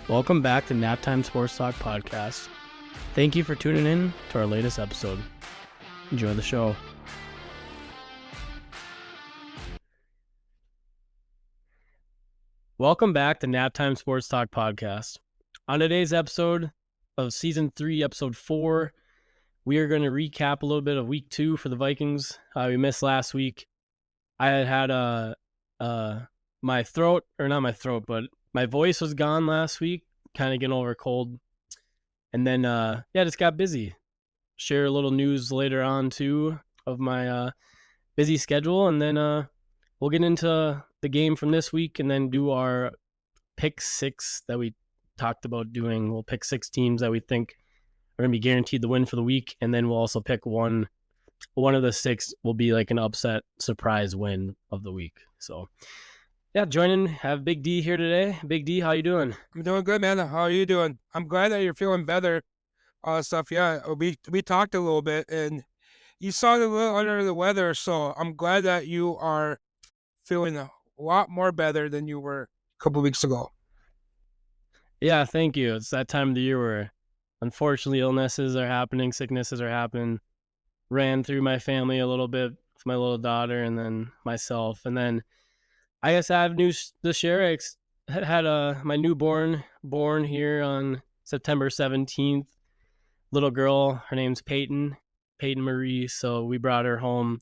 Welcome back to Naptime Sports Talk Podcast. Thank you for tuning in to our latest episode. Enjoy the show. Welcome back to Naptime Sports Talk Podcast. On today's episode of Season 3, Episode 4, we are going to recap a little bit of Week 2 for the Vikings. We missed last week. I had my voice was gone last week, kind of getting over a cold. And then, just got busy. Share a little news later on, too, of my busy schedule. And then we'll get into the game from this week and then do our pick 6 that we talked about doing. We'll pick 6 teams that we think are going to be guaranteed the win for the week. And then we'll also pick one of the 6 will be like an upset surprise win of the week. So, yeah, have Big D here today. Big D, how you doing? I'm doing good, man. How are you doing? I'm glad that you're feeling better. Yeah, we talked a little bit, and you sounded a little under the weather, so I'm glad that you are feeling a lot more better than you were a couple weeks ago. Yeah, thank you. It's that time of the year where, unfortunately, illnesses are happening, sicknesses are happening. Ran through my family a little bit with my little daughter and then myself. And then I guess I have news to share. I had my newborn born here on September 17th. Little girl, her name's Peyton Marie. So we brought her home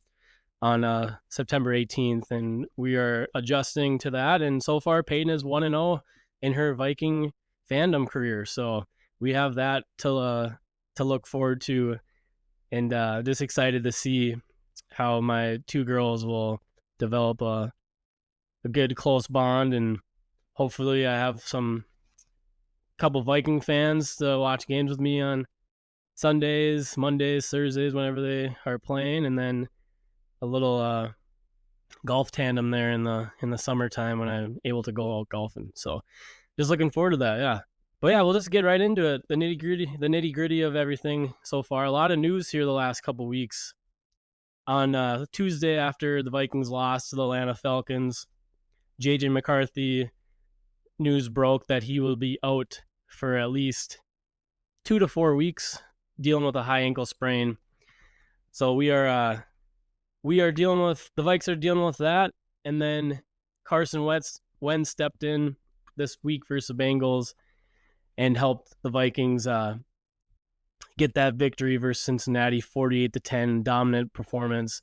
on September 18th, and we are adjusting to that. And so far, Peyton is 1-0 in her Viking fandom career. So we have that to look forward to, and just excited to see how my 2 girls will develop a good close bond, and hopefully I have couple Viking fans to watch games with me on Sundays, Mondays, Thursdays, whenever they are playing, and then a little golf tandem there in the summertime when I'm able to go out golfing. So just looking forward to that. Yeah. But yeah, we'll just get right into it. The nitty gritty of everything so far. A lot of news here the last couple weeks. On Tuesday, after the Vikings lost to the Atlanta Falcons, JJ McCarthy, news broke that he will be out for at least 2 to 4 weeks, dealing with a high ankle sprain. So we are dealing with, the Vikes are dealing with that. And then Carson Wentz stepped in this week versus the Bengals and helped the Vikings get that victory versus Cincinnati, 48-10, dominant performance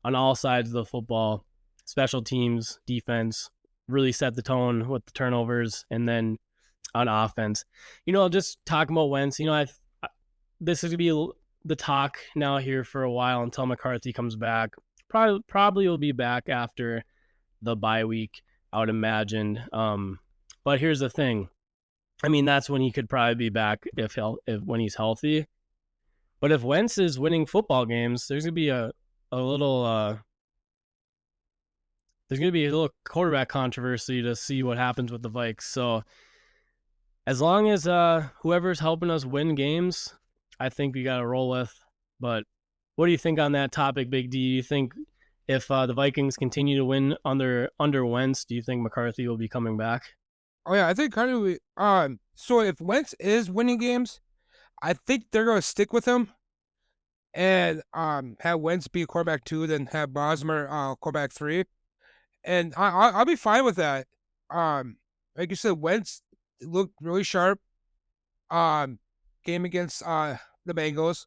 on all sides of the football. Special teams, defense, really set the tone with the turnovers, and then on offense. Just talking about Wentz, this is going to be the talk now here for a while until McCarthy comes back. Probably will be back after the bye week, I would imagine. But here's the thing. I mean, that's when he could probably be back if when he's healthy. But if Wentz is winning football games, there's going to be a little quarterback controversy to see what happens with the Vikes. So as long as whoever's helping us win games, I think we got to roll with. But what do you think on that topic, Big D? Do you think if the Vikings continue to win under Wentz, do you think McCarthy will be coming back? Oh yeah, I think kind of. So if Wentz is winning games, I think they're gonna stick with him, and have Wentz be quarterback 2, then have Bosmer quarterback 3, and I'll be fine with that. Like you said, Wentz looked really sharp. Game against the Bengals.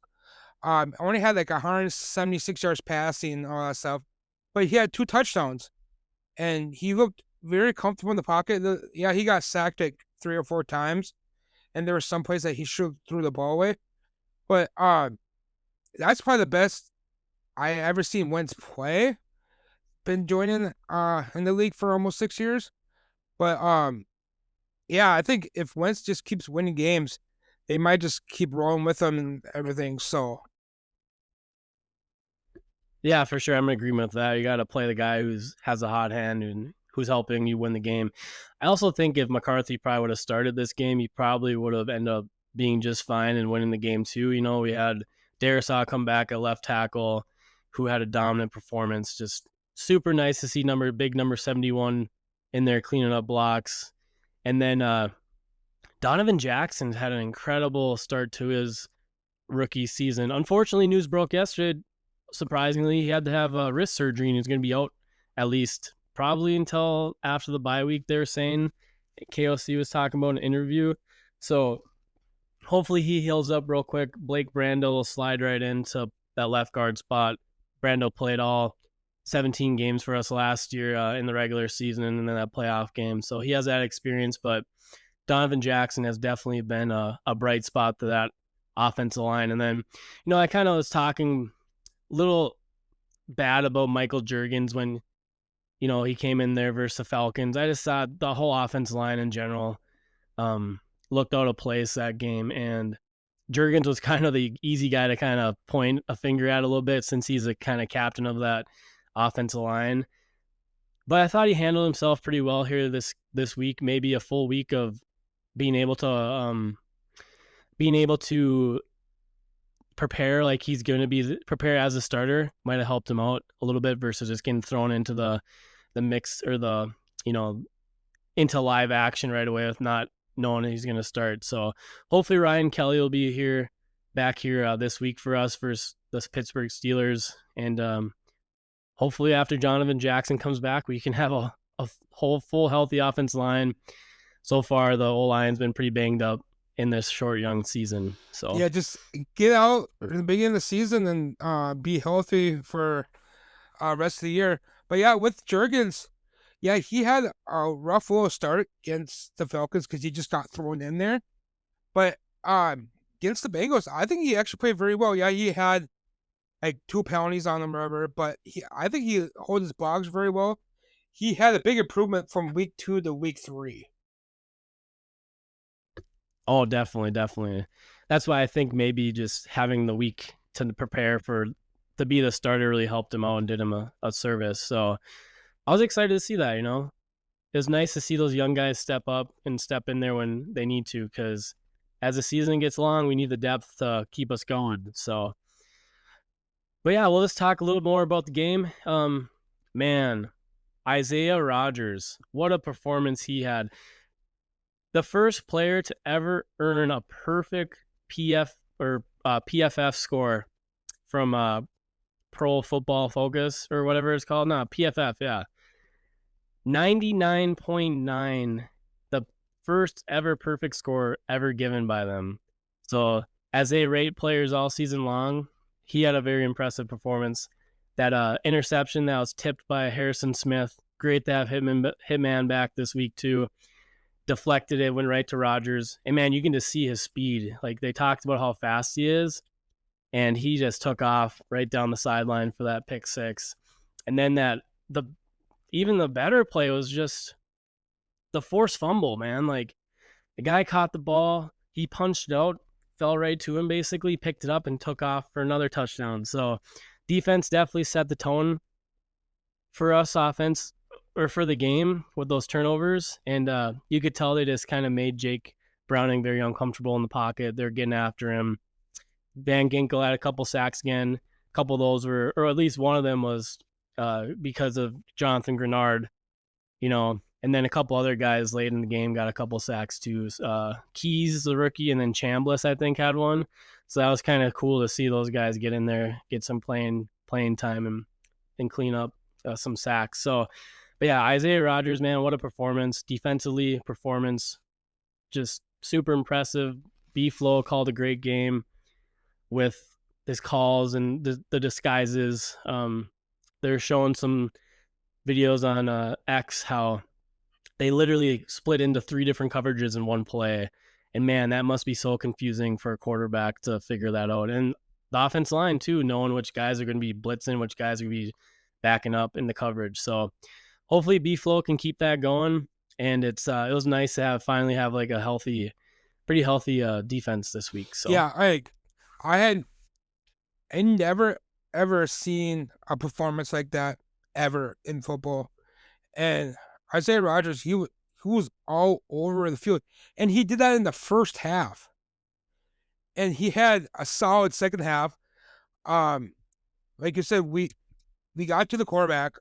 Only had like 176 yards passing, all that stuff, but he had 2 touchdowns, and he looked very comfortable in the pocket. He got sacked like 3 or 4 times, and there were some plays that he should have threw the ball away. But that's probably the best I ever seen Wentz play. Been joining in the league for almost 6 years. But I think if Wentz just keeps winning games, they might just keep rolling with him and everything. So yeah, for sure, I'm in agreement with that. You got to play the guy has a hot hand and who's helping you win the game. I also think if McCarthy probably would have started this game, he probably would have ended up being just fine and winning the game too. We had Darisaw come back at left tackle, who had a dominant performance. Just super nice to see big number 71 in there cleaning up blocks. And then Donovan Jackson had an incredible start to his rookie season. Unfortunately, news broke yesterday. Surprisingly, he had to have wrist surgery and he's going to be out at least probably until after the bye week. They're saying KOC was talking about an interview. So hopefully he heals up real quick. Blake Brando will slide right into that left guard spot. Brando played all 17 games for us last year in the regular season and then that playoff game. So he has that experience, but Donovan Jackson has definitely been a bright spot to that offensive line. And then, I kind of was talking a little bad about Michael Juergens when, he came in there versus the Falcons. I just thought the whole offensive line in general looked out of place that game. And Juergens was kind of the easy guy to kind of point a finger at a little bit since he's a kind of captain of that offensive line. But I thought he handled himself pretty well here this week, maybe a full week of being able to prepare like he's going to be prepare as a starter might have helped him out a little bit versus just getting thrown into the mix or into live action right away with not knowing he's going to start. So hopefully Ryan Kelly will be back here this week for us versus the Pittsburgh Steelers. And hopefully after Donovan Jackson comes back, we can have a whole full healthy offense line. So far, the O-line's been pretty banged up in this short, young season. So yeah, just get out in the beginning of the season and be healthy for rest of the year. But yeah, with Juergens, yeah, he had a rough little start against the Falcons because he just got thrown in there. But against the Bengals, I think he actually played very well. Yeah, he had like 2 penalties on him, whatever, but I think he holds his blocks very well. He had a big improvement from week 2 to week 3. Oh, definitely, definitely. That's why I think maybe just having the week to prepare to be the starter really helped him out and did him a service. So I was excited to see that, It was nice to see those young guys step up and step in there when they need to, because as the season gets long, we need the depth to keep us going. So, but yeah, well, let's talk a little more about the game. Man, Isaiah Rodgers, what a performance he had. The first player to ever earn a perfect PFF score from Pro Football Focus or whatever it's called. No, PFF, yeah. 99.9, the first ever perfect score ever given by them. So as they rate players all season long, he had a very impressive performance. That interception that was tipped by Harrison Smith, great to have Hitman back this week too. Deflected it, went right to Rodgers. And man, you can just see his speed. Like they talked about how fast he is, and he just took off right down the sideline for that pick six. And then even the better play was just the forced fumble, man. Like the guy caught the ball, he punched it out, fell right to him basically, picked it up and took off for another touchdown. So defense definitely set the tone for us offense or for the game with those turnovers. And you could tell they just kind of made Jake Browning very uncomfortable in the pocket. They're getting after him. Van Ginkel had a couple sacks again. A couple of those were, or at least one of them was because of Jonathan Grenard, and then a couple other guys late in the game got a couple sacks too. Keys, the rookie, and then Chambliss, I think, had one. So that was kind of cool to see those guys get in there, get some playing time and clean up some sacks. So, but yeah, Isaiah Rodgers, man, what a performance. Defensively, performance, just super impressive. B-Flow called a great game with his calls and the disguises. They're showing some videos on X how they literally split into 3 different coverages in one play. And man, that must be so confusing for a quarterback to figure that out. And the offense line too, knowing which guys are going to be blitzing, which guys are going to be backing up in the coverage. So hopefully B-Flow can keep that going. And it was nice to finally have like a pretty healthy defense this week. So yeah, I never ever seen a performance like that ever in football. And Isaiah Rodgers, he was all over the field, and he did that in the first half. And he had a solid second half. Like you said, we got to the quarterback,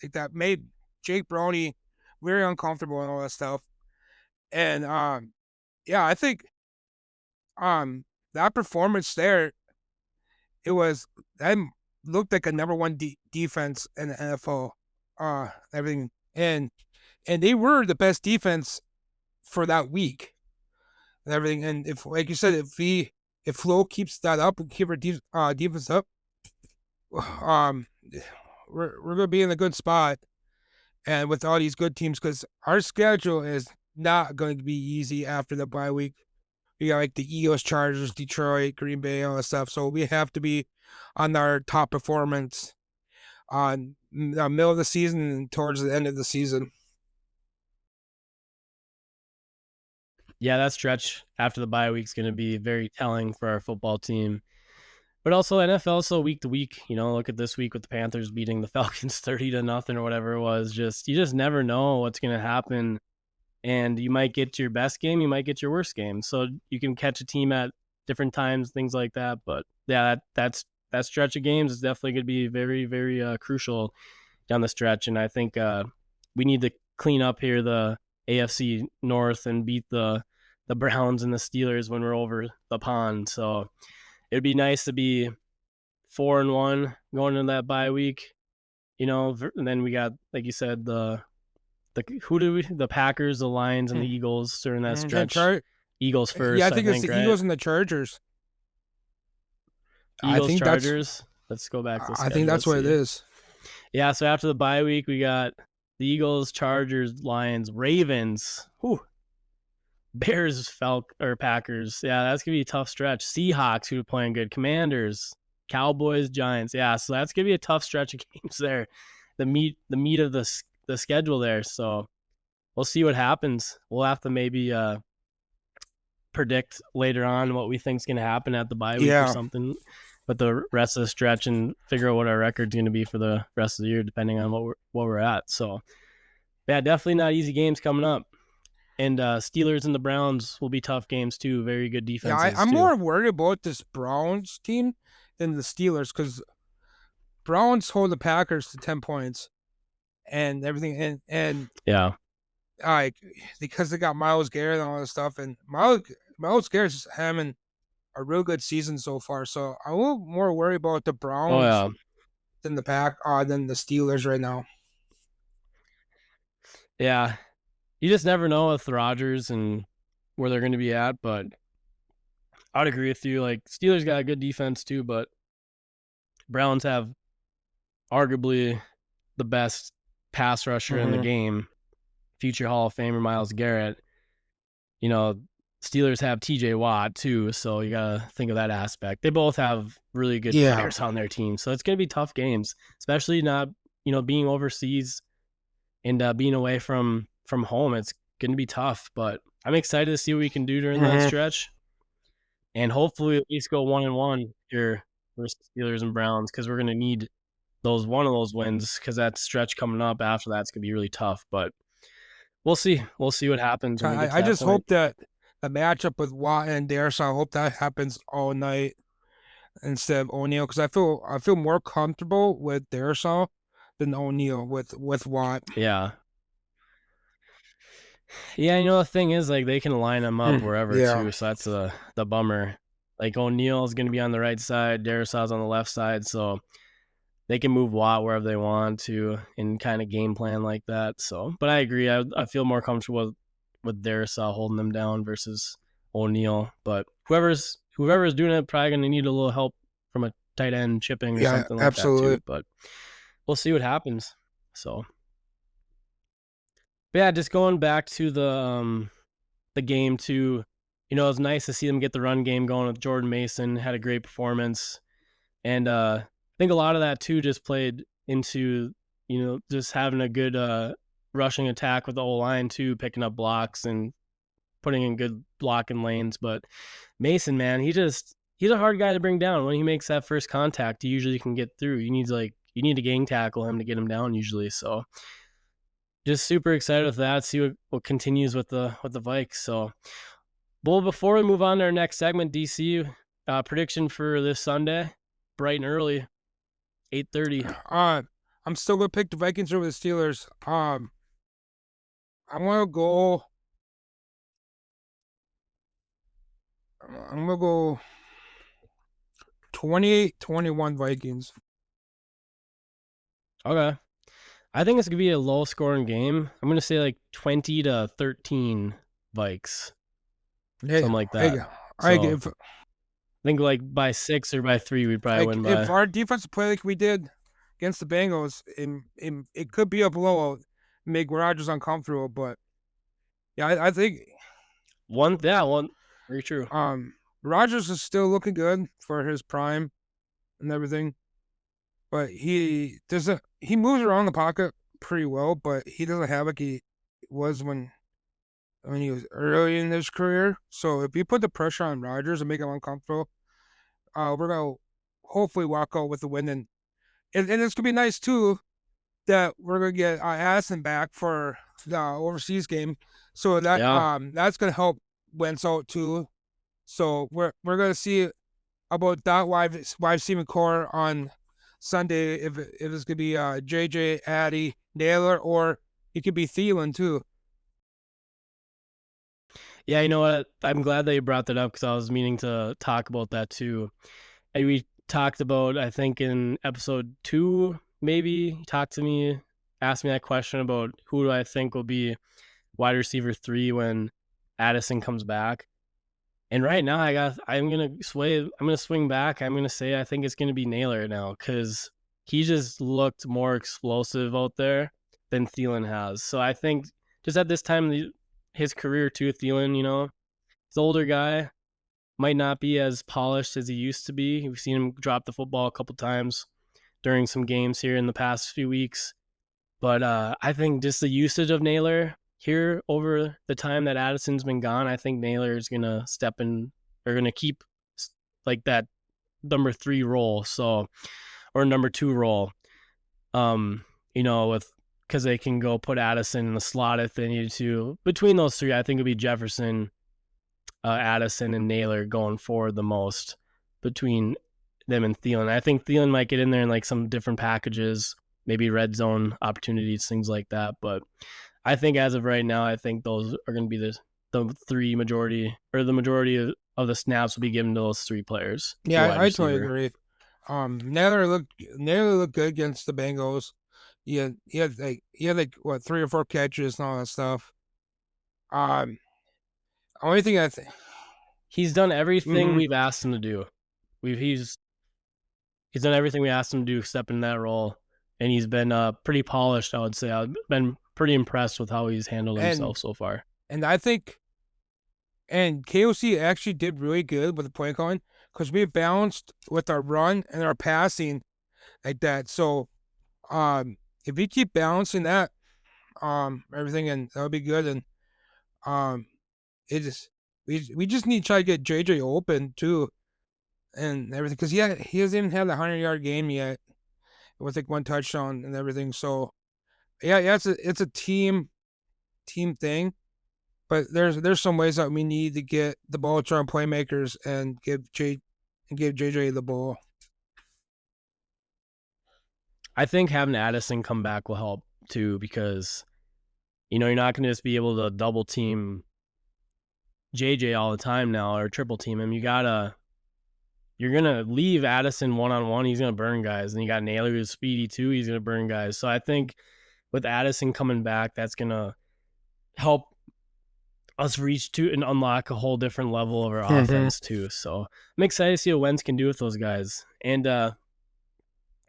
like that made Jake Browning very uncomfortable and all that stuff. And yeah, I think um that performance there, it was that looked like a number one defense in the NFL. Everything and they were the best defense for that week and everything. And if, like you said, if Flo keeps that up and keep our defense up, um, we're gonna be in a good spot. And with all these good teams, because our schedule is not going to be easy after the bye week. We got like the Eagles, Chargers, Detroit, Green Bay, all that stuff. So we have to be on our top performance on the middle of the season and towards the end of the season. Yeah, that stretch after the bye week is going to be very telling for our football team. But also NFL is so week to week. Look at this week with the Panthers beating the Falcons 30-0 or whatever it was. You just never know what's going to happen, and you might get your best game, you might get your worst game. So you can catch a team at different times, things like that. But yeah, that stretch of games is definitely going to be very, very crucial down the stretch. And I think we need to clean up here the AFC North and beat the Browns and the Steelers when we're over the pond. So it'd be nice to be 4-1 going into that bye week. And then we got, like you said, the Packers, the Lions, and the Eagles during that And stretch. Eagles yeah, I first, I think it's think, the right? Eagles and the Chargers. I Eagles, think that's Chargers. Let's go back to the I think schedule. that's Let's what it see. is. Yeah, so after the bye week, we got the Eagles, Chargers, Lions, Ravens. Whew. Bears, or Packers. Yeah, that's gonna be a tough stretch. Seahawks, who are playing good. Commanders, Cowboys, Giants. Yeah, so that's gonna be a tough stretch of games there. The meat of the schedule there. So we'll see what happens. We'll have to maybe predict later on what we think is gonna happen at the bye week or Yeah. something with the rest of the stretch and figure out what our record's gonna be for the rest of the year, depending on what we're at. So yeah, definitely not easy games coming up. And Steelers and the Browns will be tough games too. Very good Yeah, defenses I'm too. more worried about this Browns team than the Steelers because Browns hold the Packers to 10 points and everything, and Yeah. like because they got Miles Garrett and all this stuff, and Miles Garrett's having a real good season so far. So I'm a little more worried about the Oh Browns yeah. than the Steelers right now. Yeah. You just never know with Rodgers and where they're going to be at, but I'd agree with you. Like Steelers got a good defense too, but Browns have arguably the best pass rusher in the Mm-hmm. game, future Hall of Famer Miles Garrett. You know, Steelers have TJ Watt too, so you got to think of that aspect. They both have really good Yeah. players on their team, so it's going to be tough games, especially not, being overseas and being away from home. It's going to be tough, but I'm excited to see what we can do during that Mm-hmm. stretch, and hopefully at least go 1-1 here versus Steelers and Browns because we're going to need one of those wins because that stretch coming up after that's going to be really tough. But we'll see. We'll see what happens when we get to I that just point. hope that the matchup with Watt and Darius, I hope that happens all night instead of O'Neal because I feel more comfortable with Darisaw than O'Neal with Watt. Yeah. Yeah, the thing is, like, they can line them up wherever Yeah. too, so that's the bummer. Like O'Neal is going to be on the right side, Darisaw's on the left side, so they can move Watt wherever they want to and kind of game plan like that. So, but I agree. I feel more comfortable with Darisaw holding them down versus O'Neal. But whoever's doing it probably going to need a little help from a tight end chipping or Yeah, something like that absolutely. too. But we'll see what happens. So, but yeah, just going back to the game too. It was nice to see them get the run game going with Jordan Mason. Had a great performance, and I think a lot of that too just played into just having a good rushing attack with the O line too, picking up blocks and putting in good blocking lanes. But Mason, man, he's a hard guy to bring down. When he makes that first contact, he usually can get through. You need to gang tackle him to get him down usually. So just super excited with that. See what continues with the Vikes. So, well, before we move on to our next segment, DC prediction for this Sunday, bright and early, 8:30. I'm still gonna pick the Vikings over the Steelers. I'm gonna go I'm gonna go 28-21 Vikings. Okay. I think it's gonna be a low scoring game. I'm gonna say like 20-13 Vikes, Hey, something like I, that. I So if I think like by 6 or by 3, we'd probably like win if by. our defense play like we did against the Bengals, it could be a blowout, make Rodgers uncomfortable. But yeah, I think One, yeah, one. Very true. um Rodgers is still looking good for his prime and everything, but he moves around the pocket pretty well, but he doesn't have like he was when he was early in his career. So if you put the pressure on Rodgers and make him uncomfortable, we're gonna hopefully walk out with the win. And it's gonna be nice too that we're gonna get Addison back for the overseas game, so Yeah. that's gonna help Wentz out too. So we're gonna see about that wide receiving core on Sunday if it's gonna be JJ, Addy, Naylor, or it could be Thielen too. Yeah, you know what? I'm glad that you brought that up because I was meaning to talk about that too. And we talked about, I think in episode 2, maybe, you talked to me, asked me that question about who do I think will be wide receiver 3 when Addison comes back. And right now, I'm gonna swing back. I'm gonna say I think it's gonna be Naylor now because he just looked more explosive out there than Thielen has. So I think just at this time of his career too, Thielen, he's an older guy, might not be as polished as he used to be. We've seen him drop the football a couple times during some games here in the past few weeks. But I think just the usage of Naylor here over the time that Addison's been gone, I think Naylor is gonna step in or gonna keep like that number 3 role, so or number 2 role. Um, with because they can go put Addison in the slot if they needed to. Between those three, I think it'd be Jefferson, Addison, and Naylor going forward the most between them and Thielen. I think Thielen might get in there in like some different packages, maybe red zone opportunities, things like that. But I think as of right now, I think those are going to be the three majority or the majority of the snaps will be given to those 3 players for Yeah, wide totally receiver. agree. Naylor looked good against the Bengals. He had like what 3 or 4 catches and all that stuff. Um, only thing I think. He's done everything Mm-hmm. we've asked him to do. He's done everything we asked him to do, step in that role, and he's been pretty polished. I would say I've been pretty impressed with how he's handled himself And so far. and I think and KOC actually did really good with the play calling because we balanced with our run and our passing like that. So if we keep balancing that everything and that'll be good. And um, it just we just need to try to get JJ open too and everything because he hasn't even had a 100-yard game yet with like 1 touchdown and everything. So yeah, it's a team thing. But there's some ways that we need to get the ball to our playmakers and give JJ the ball. I think having Addison come back will help too because you're not going to just be able to double team JJ all the time now or triple team him. You're gonna leave Addison one on one. He's gonna burn guys, and you got Naylor who's speedy too. He's gonna burn guys. So I think with Addison coming back, that's gonna help us reach to and unlock a whole different level of our Mm-hmm. offense too. So I'm excited to see what Wentz can do with those guys. And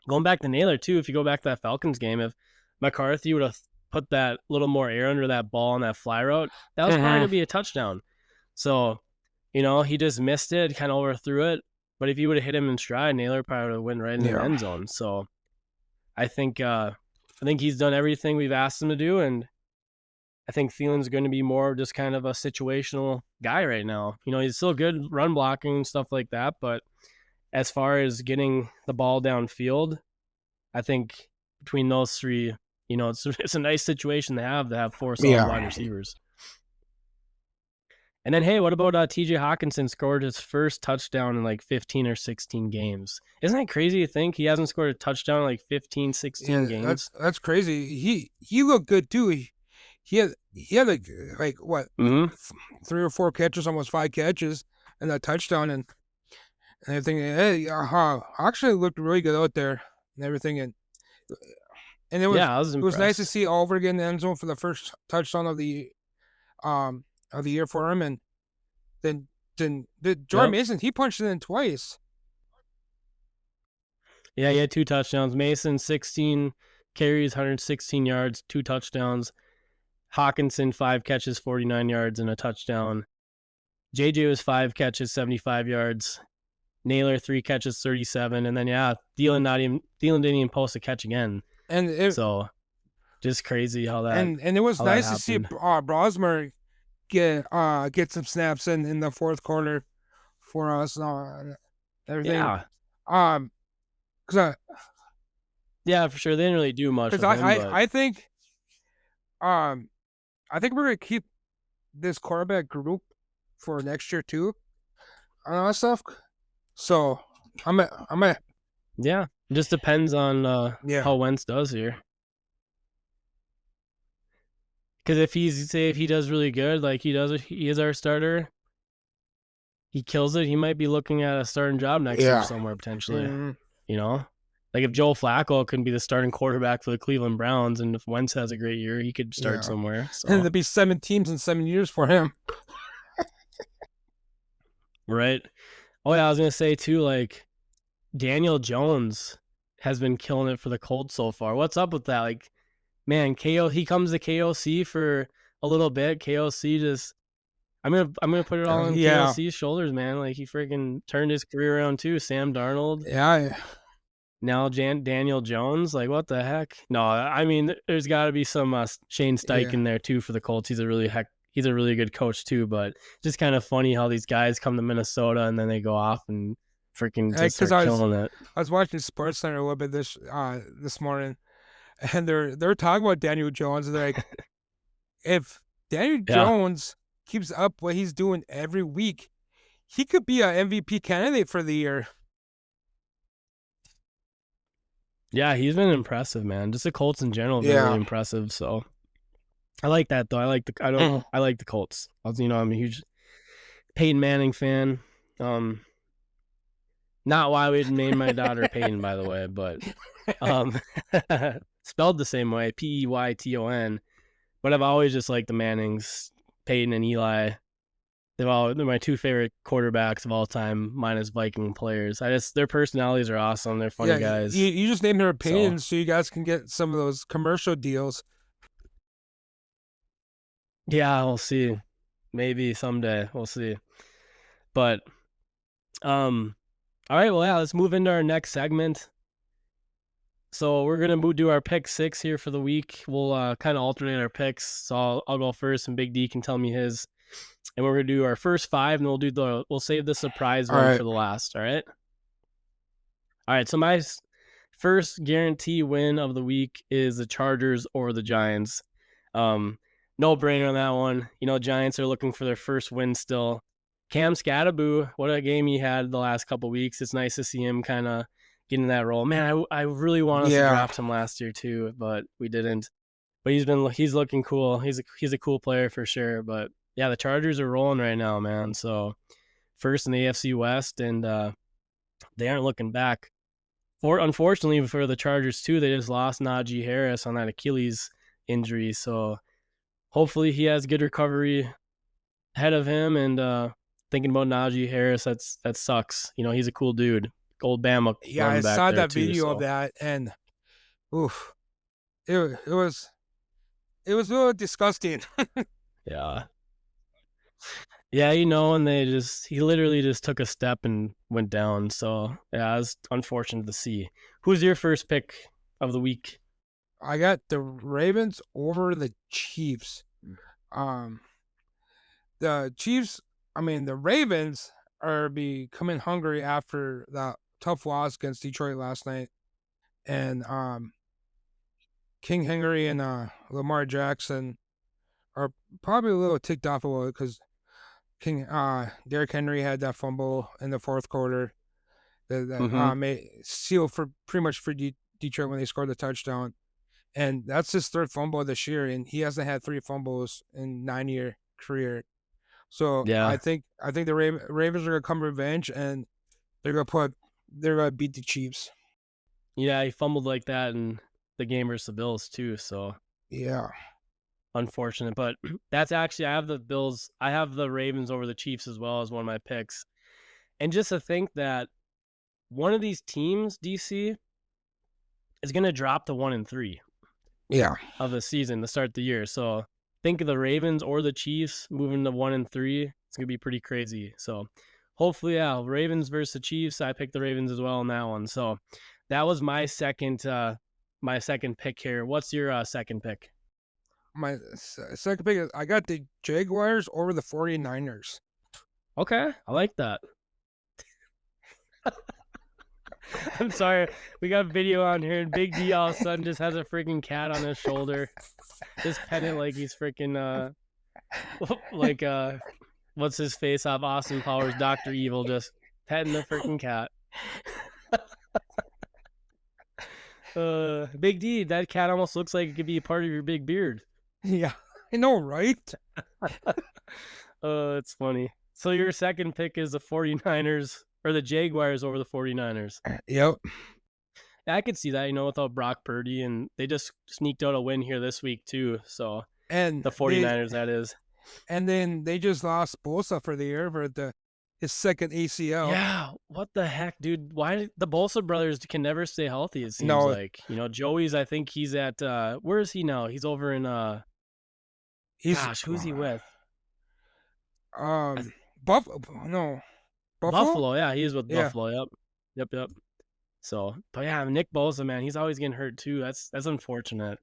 going back to Naylor too, if you go back to that Falcons game, if McCarthy would have put that little more air under that ball on that fly route, that was probably Mm-hmm. gonna be a touchdown. So, he just missed it, kind of overthrew it. But if you would have hit him in stride, Naylor probably would have went right in the Yeah. end zone. So I think he's done everything we've asked him to do, and I think Thielen's going to be more just kind of a situational guy right now. He's still good run blocking and stuff like that, but as far as getting the ball downfield, I think between those 3, it's a nice situation to have 4 solid wide Yeah. receivers. And then, hey, what about TJ Hawkinson scored his first touchdown in like 15 or 16 games? Isn't that crazy to think he hasn't scored a touchdown in like 15, 16 Yeah, games? that's crazy. He looked good too. He had like what Mm-hmm. 3 or 4 catches, almost 5 catches. and a touchdown and everything. Hey, actually looked really good out there and everything, and Yeah, I was it was nice to impressed. see Oliver get in the end zone for the first touchdown of the year for him, and then the Jordan Yep. Mason he punched it in twice. Yeah, he had 2 touchdowns. Mason, 16 carries, 116 yards, 2 touchdowns. Hawkinson, 5 catches, 49 yards, and a touchdown. JJ was 5 catches, 75 yards. Naylor, 3 catches, 37. And then, yeah, Thielen didn't even post a catch again. And it So just crazy and it was how that nice to see happened. Brosmer get some snaps in the fourth quarter for us and everything. Yeah. Um, because Yeah, for sure. They didn't really do much because with him, but um I think we're gonna keep this quarterback group for next year too and all that stuff. So I'm a yeah, it just depends on yeah how Wentz does here. Because if he does really good, like he is our starter. He kills it. He might be looking at a starting job next year yeah. somewhere potentially. Mm, You know, like if Joe Flacco can be the starting quarterback for the Cleveland Browns, and if Wentz has a great year, he could start yeah, somewhere. and So there'll be 7 teams in 7 years for him. right. Oh yeah, I was gonna say too. Like Daniel Jones has been killing it for the Colts so far. What's up with that? Like, man, KO he comes to KOC for a little bit. KOC just I'm gonna put it all on Yeah, KOC's shoulders, man. Like he freaking turned his career around too. Sam Darnold, yeah, now Daniel Jones. Like what the heck? No, I mean there's got to be some Shane yeah. Steichen there too for the Colts. He's a really good coach too. But just kind of funny how these guys come to Minnesota and then they go off and freaking just Because start killing it. I was watching Sports Center a little bit this morning, and they're talking about Daniel Jones. And they're like, if Daniel Yeah, Jones keeps up what he's doing every week, he could be an MVP candidate for the year. yeah, he's been impressive, man. Just the Colts in general have been really Yeah. impressive. So I like that though. Mm. I like the Colts. I'm a huge Peyton Manning fan. Um, Not why we'd name my daughter Peyton, by the way, but um, spelled the same way, Peyton. But I've always just liked the Mannings, Peyton and Eli. They're my 2 favorite quarterbacks of all time, minus Viking players. Their personalities are awesome. They're funny Yeah, guys. you just named her So Payton so you guys can get some of those commercial deals. yeah, we'll see. Maybe someday we'll see. But all right, well yeah, let's move into our next segment. So we're gonna do our pick 6 here for the week. We'll kind of alternate our picks. So I'll go first, and Big D can tell me his. And we're gonna do our first 5, and we'll save the surprise All one right. for the last. All right. So my first guarantee win of the week is the Chargers or the Giants. No brainer on that one. Giants are looking for their first win still. Cam Scatterboo, what a game he had the last couple weeks. It's nice to see him kind of getting that role. Man, I really want us to Yeah. draft him last year too, but we didn't. But he's looking cool. He's a cool player for sure. But yeah, the Chargers are rolling right now, man. So first in the AFC West, and they aren't looking back. Unfortunately for the Chargers too, they just lost Najee Harris on that Achilles injury. So hopefully he has good recovery ahead of him. And thinking about Najee Harris, that sucks. He's a cool dude, old Bama Yeah, I running back saw there that too. video of So that, and oof, it was a little disgusting. yeah, yeah, and he literally just took a step and went down. So yeah, it was unfortunate to see. Who's your first pick of the week? I got the Ravens over the Chiefs. Um, the Chiefs, I mean, the Ravens are becoming hungry after that tough loss against Detroit last night, and King Henry and Lamar Jackson are probably a little ticked off about it because Derrick Henry had that fumble in the fourth quarter that Mm-hmm. made sealed for pretty much for Detroit when they scored the touchdown. And that's his third fumble this year, and he hasn't had 3 fumbles in 9-year career. So Yeah. I think the Ravens are gonna come revenge, and they're gonna beat the Chiefs. Yeah, he fumbled like that in the game versus the Bills too, so Yeah, unfortunate. But that's actually, I have the Bills, I have the Ravens over the Chiefs as well as one of my picks. And just to think that one of these teams, DC, is going to drop to 1-3 yeah. of the season to start the year. So think of the Ravens or the Chiefs moving to 1-3. It's gonna be pretty crazy. So hopefully, yeah, Ravens versus the Chiefs. I picked the Ravens as well in that one. So that was my second pick here. What's your second pick? My second pick is I got the Jaguars over the 49ers. Okay, I like that. I'm sorry, we got video on here, and Big D all of a sudden just has a freaking cat on his shoulder, just petting it like he's freaking like what's his face off Austin Powers, Doctor Evil, just petting the freaking cat. Big D, that cat almost looks like it could be a part of your big beard. Yeah, I know, right? It's funny. So your second pick is the 49ers or the Jaguars over the 49ers. Yep. Yeah, I could see that, without Brock Purdy, and they just sneaked out a win here this week too. So And the 49ers, that is. then they just lost Bosa for the year for his second ACL. Yeah, what the heck, dude? Why the Bosa brothers can never stay healthy, it seems No, like. Joey's, I think he's at where is he now? He's over in he's gosh, who's he with? um Buff no Buffalo. Buffalo, yeah, he is with Yeah. Buffalo. Yep. Yep, yep. So, but yeah, Nick Bosa, man, he's always getting hurt too. That's unfortunate.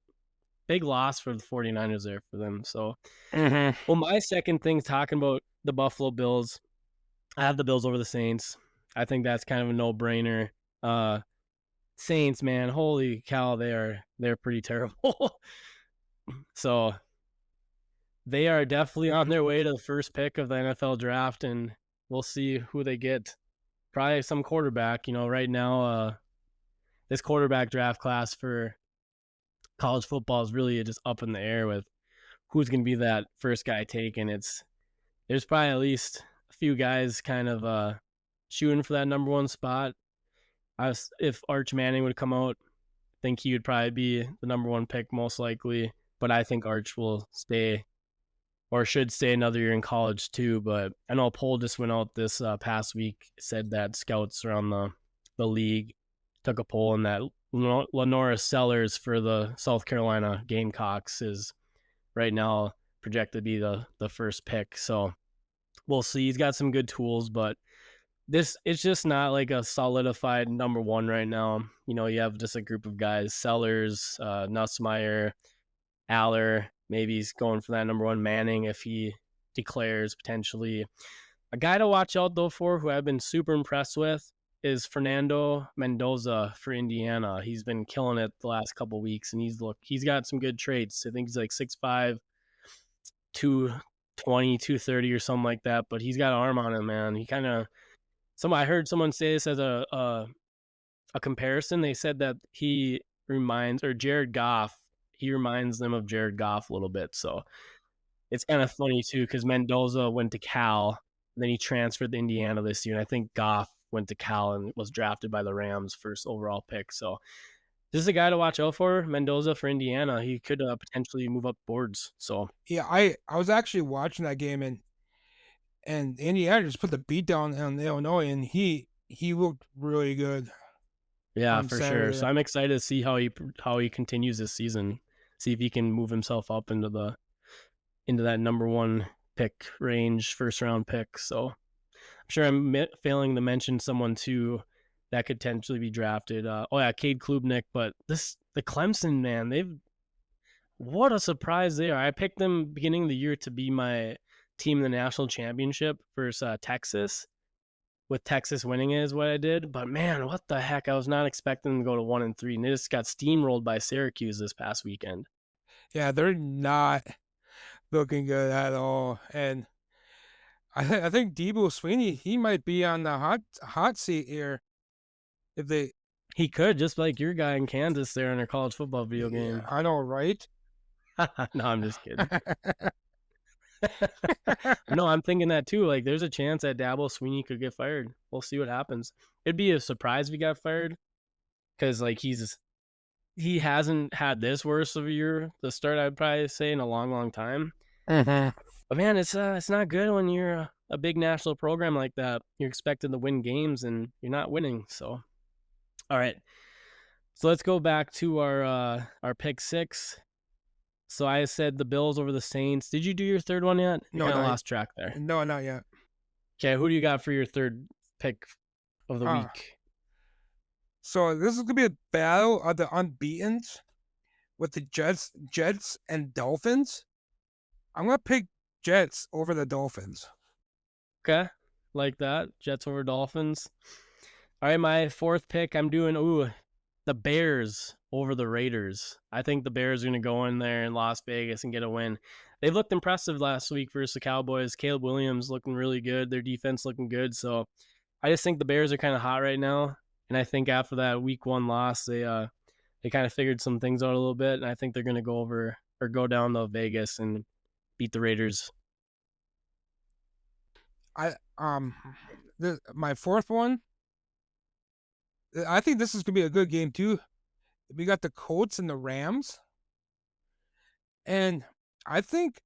Big loss for the 49ers there for them. So, Mm-hmm. well, my second thing talking about the Buffalo Bills, I have the Bills over the Saints. I think that's kind of a no-brainer. Saints, man, holy cow, they're pretty terrible. So, they are definitely on their way to the first pick of the NFL draft, and we'll see who they get. Probably some quarterback. Right now, this quarterback draft class for college football is really just up in the air with who's going to be that first guy taken. There's probably at least a few guys kind of shooting for that number one spot. If Arch Manning would come out, I think he would probably be the number one pick most likely. But I think Arch will stay or should stay another year in college too. But I know a poll just went out this past week, said that scouts around the league took a poll, and that Lenora Sellers for the South Carolina Gamecocks is right now projected to be the first pick. So we'll see. He's got some good tools, but it's just not like a solidified number one right now. You have just a group of guys: Sellers, Nussmeier, Aller. Maybe he's going for that number one. Manning, if he declares potentially. A guy to watch out though for, who I've been super impressed with, is Fernando Mendoza for Indiana. He's been killing it the last couple of weeks, and he's got some good traits. I think he's like 6'5", 220, 230 or something like that. But he's got arm on him, man. He kind of I heard someone say this as a comparison. They said that he reminds or Jared Goff. He reminds them of Jared Goff a little bit. So it's kind of funny too, because Mendoza went to Cal, and then he transferred to Indiana this year, and I think Goff went to Cal and was drafted by the Rams first overall pick. So this is a guy to watch out for, Mendoza for Indiana. He could potentially move up boards. So Yeah, I was actually watching that game, and Indiana just put the beat down on Illinois, and he looked really good yeah, on for sure. Saturday. So I'm excited to see how he continues this season. See if he can move himself up into that number one pick range, first round pick. So I'm sure I'm failing to mention someone too that could potentially be drafted. Cade Klubnik. But the Clemson, man, what a surprise they are. I picked them beginning of the year to be my team in the national championship versus Texas. With Texas winning it is what I did. But man, what the heck? I was not expecting them to go to 1-3, and they just got steamrolled by Syracuse this past weekend. Yeah, they're not looking good at all, and I think Debo Sweeney, he might be on the hot seat here if they. He could, just like your guy in Kansas there in their college football video Yeah, game. I know, right? No, I'm just kidding. No, I'm thinking that too. Like, there's a chance that Dabo Sweeney could get fired. We'll see what happens. It'd be a surprise if he got fired because, like, he hasn't had this worse of a year to start. I'd probably say in a long, long time. Mhm. But man, it's not good when you're a big national program like that. You're expected to win games and you're not winning. So, all right. So let's go back to our pick six. So I said the Bills over the Saints. Did you do your third one yet? I No, kind of not lost track there. no, not yet. Okay, who do you got for your third pick of the Uh, week? so this is gonna be a battle of the unbeaten's with the Jets and Dolphins. I'm gonna pick Jets over the Dolphins. Okay, like that. Jets over Dolphins. All right, my fourth pick. I'm doing the Bears over the Raiders. I think the Bears are going to go in there in Las Vegas and get a win. They've looked impressive last week versus the Cowboys. Caleb Williams looking really good. Their defense looking good. So I just think the Bears are kind of hot right now. And I think after that week one loss, they kind of figured some things out a little bit. And I think they're going to go over or go down to Vegas and beat the Raiders. I my fourth one. I think this is gonna be a good game too. We got the Colts and the Rams, and I think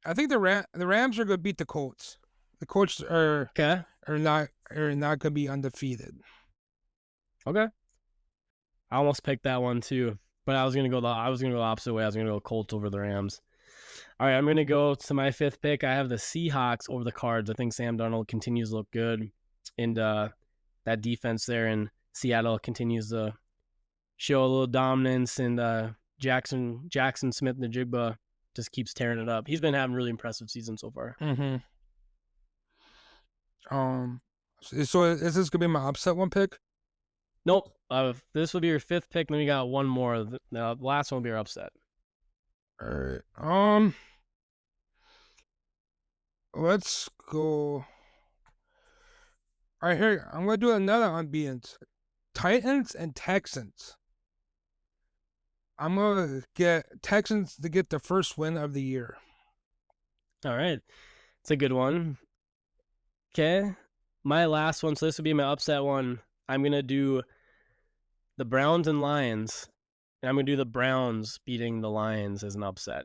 the Rams are gonna beat the Colts. The Colts Okay. are not gonna be undefeated. Okay. I almost picked that one too, but I was gonna go the opposite way. I was gonna go Colts over the Rams. All right, I'm gonna go to my fifth pick. I have the Seahawks over the Cards. I think Sam Darnold continues to look good, and that defense there in Seattle continues to show a little dominance. And Jackson Smith Najigba just keeps tearing it up. He's been having a really impressive season so far. Mm-hmm. So is this gonna be my upset one pick? Nope. This will be your fifth pick, and then we got one more. The last one will be your upset. All right. Let's go. All right, here I'm gonna do another unbeaten. Titans and Texans. I'm gonna get Texans to get the first win of the year. All right, it's a good one. Okay, my last one. So this would be my upset one. I'm gonna do the Browns and Lions, and I'm gonna do the Browns beating the Lions as an upset.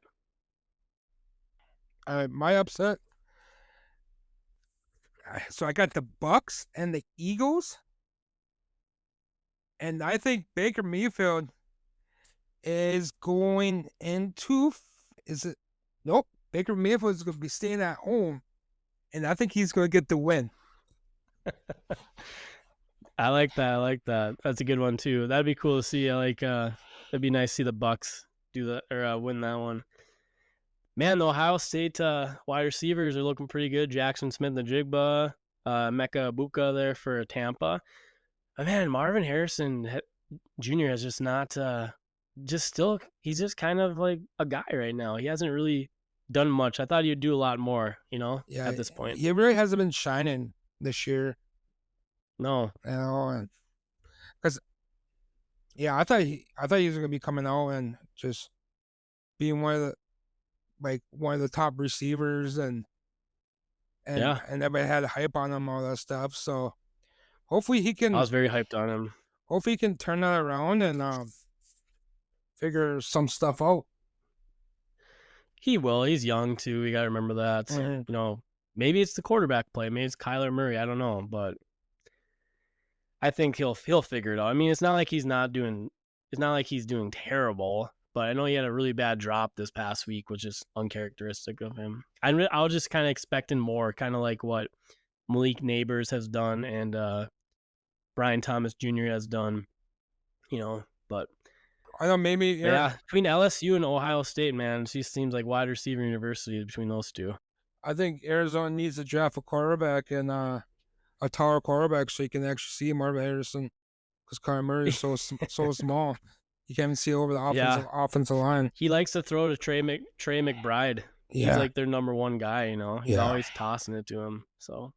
My upset. So I got the Bucks and the Eagles, and I think Baker Mayfield is going into. Is it? Nope. Baker Mayfield is going to be staying at home, and I think he's going to get the win. I like that. I like that. That's a good one too. That'd be cool to see. I like. It'd be nice to see the Bucks do that or win that one. Man, the Ohio State wide receivers are looking pretty good. Jackson Smith and Jigba, Mecca Buka there for Tampa. But man, Marvin Harrison Jr. has just not, he's just kind of like a guy right now. He hasn't really done much. I thought he'd do a lot more, Yeah, at this point. he really hasn't been shining this year. No. Because I thought he was going to be coming out and just being one of the top receivers and Yeah. and everybody had hype on him, all that stuff. So hopefully he I can was very hyped on him. turn that around and figure some stuff out. He will. He's young too. We got to remember that. Mm-hmm. Maybe it's the quarterback play. Maybe it's Kyler Murray. I don't know, but I think he'll figure it out. I mean, it's not like he's doing terrible, but I know he had a really bad drop this past week, which is uncharacteristic of him. I was just kind of expecting more, kind of like what Malik Neighbors has done and Brian Thomas Jr. has done, but I know maybe yeah, between LSU and Ohio State, man, she seems like wide receiver university between those two. I think Arizona needs to draft a quarterback and a taller quarterback so you can actually see Marvin Harrison because Kyler Murray is so small. You can't even see over the offensive line. He likes to throw to Trey McBride. Yeah. He's like their number one guy, He's always tossing it to him. So,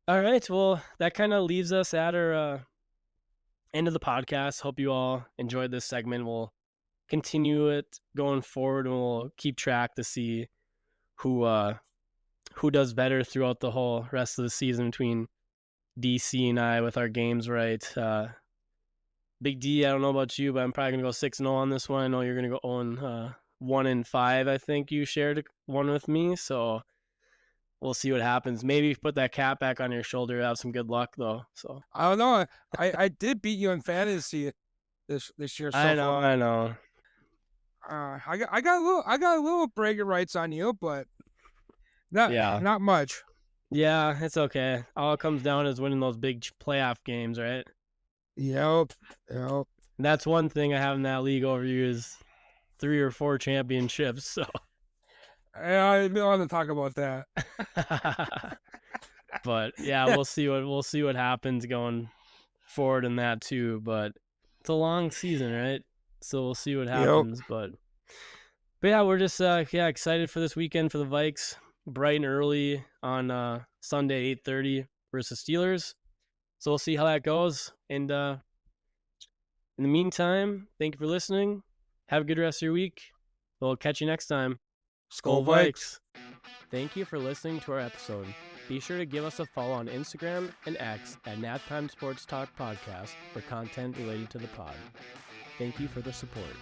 all right. Well, that kind of leaves us at our end of the podcast. Hope you all enjoyed this segment. We'll continue it going forward, and we'll keep track to see who does better throughout the whole rest of the season between DC and I with our games right. Big D, I don't know about you, but I'm probably gonna go 6-0 on this one. I know you're gonna go on 1-5. I think you shared one with me, so we'll see what happens. Maybe if you put that cap back on your shoulder, have some good luck though. So I don't know. I did beat you in fantasy this year so I know, far. I know. I got a little bragging rights on you, but not Yeah, not much. yeah, it's okay. All it comes down is winning those big playoff games, right? Yep. Yep. And that's one thing I have in that league over you is 3 or 4 championships. So, I don't want to talk about that. but yeah, we'll see what happens going forward in that too. But it's a long season, right? So we'll see what Yep. happens. But yeah, we're just excited for this weekend for the Vikes, bright and early on Sunday 8:30 versus Steelers. So we'll see how that goes. And in the meantime, thank you for listening. Have a good rest of your week. We'll catch you next time. Skull Vikes. Thank you for listening to our episode. Be sure to give us a follow on Instagram and X at Naptime Sports Talk Podcast for content related to the pod. Thank you for the support.